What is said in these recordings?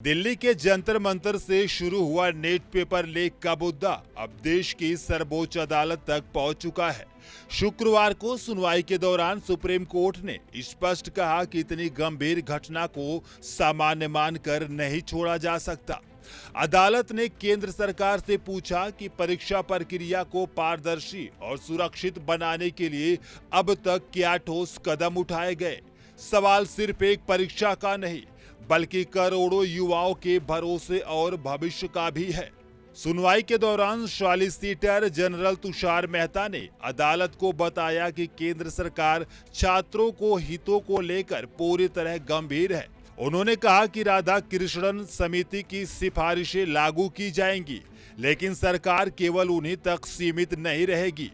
दिल्ली के जंतर मंतर से शुरू हुआ नेट पेपर लीक का मुद्दा अब देश की सर्वोच्च अदालत तक पहुंच चुका है। शुक्रवार को सुनवाई के दौरान सुप्रीम कोर्ट ने स्पष्ट कहा कि इतनी गंभीर घटना को सामान्य मानकर नहीं छोड़ा जा सकता। अदालत ने केंद्र सरकार से पूछा कि परीक्षा प्रक्रिया को पारदर्शी और सुरक्षित बनाने के लिए अब तक क्या ठोस कदम उठाए गए। सवाल सिर्फ एक परीक्षा का नहीं बल्कि करोड़ों युवाओं के भरोसे और भविष्य का भी है। सुनवाई के दौरान सॉलिसिटर जनरल तुषार मेहता ने अदालत को बताया कि केंद्र सरकार छात्रों को हितों को लेकर पूरी तरह गंभीर है। उन्होंने कहा कि राधा कृष्णन समिति की सिफारिशें लागू की जाएंगी, लेकिन सरकार केवल उन्हीं तक सीमित नहीं रहेगी।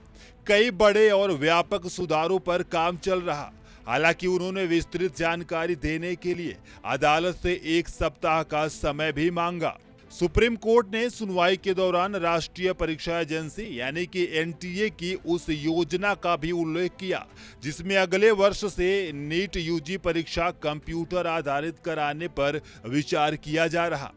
कई बड़े और व्यापक सुधारों पर काम चल रहा। हालांकि उन्होंने विस्तृत जानकारी देने के लिए अदालत से 1 सप्ताह का समय भी मांगा। सुप्रीम कोर्ट ने सुनवाई के दौरान राष्ट्रीय परीक्षा एजेंसी यानी कि एनटीए की उस योजना का भी उल्लेख किया जिसमें अगले वर्ष से नीट यूजी परीक्षा कंप्यूटर आधारित कराने पर विचार किया जा रहा।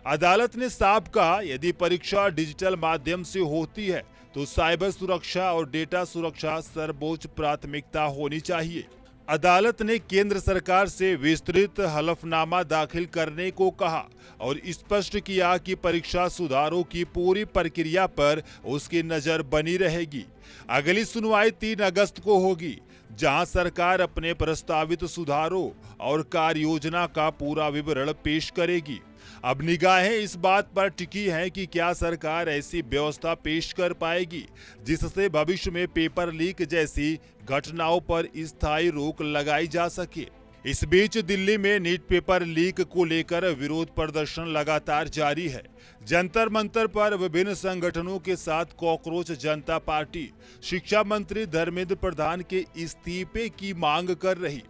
अदालत ने साफ कहा, यदि परीक्षा डिजिटल माध्यम से होती है तो साइबर सुरक्षा और डेटा सुरक्षा सर्वोच्च प्राथमिकता होनी चाहिए। अदालत ने केंद्र सरकार से विस्तृत हलफनामा दाखिल करने को कहा और स्पष्ट किया कि परीक्षा सुधारों की पूरी प्रक्रिया पर उसकी नजर बनी रहेगी। अगली सुनवाई 3 अगस्त को होगी, जहां सरकार अपने प्रस्तावित सुधारों और कार्य योजना का पूरा विवरण पेश करेगी। अब निगाहें इस बात पर टिकी हैं कि क्या सरकार ऐसी व्यवस्था पेश कर पाएगी जिससे भविष्य में पेपर लीक जैसी घटनाओं पर स्थायी रोक लगाई जा सके। इस बीच दिल्ली में नीट पेपर लीक को लेकर विरोध प्रदर्शन लगातार जारी है। जंतर मंतर पर विभिन्न संगठनों के साथ कॉकरोच जनता पार्टी शिक्षा मंत्री धर्मेंद्र प्रधान के इस्तीफे की मांग कर रही।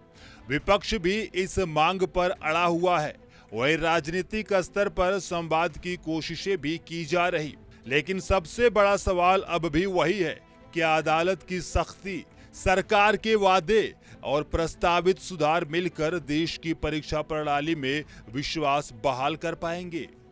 विपक्ष भी इस मांग पर अड़ा हुआ है। वही राजनीतिक स्तर पर संवाद की कोशिशें भी की जा रही, लेकिन सबसे बड़ा सवाल अब भी वही है कि अदालत की सख्ती, सरकार के वादे और प्रस्तावित सुधार मिलकर देश की परीक्षा प्रणाली में विश्वास बहाल कर पाएंगे।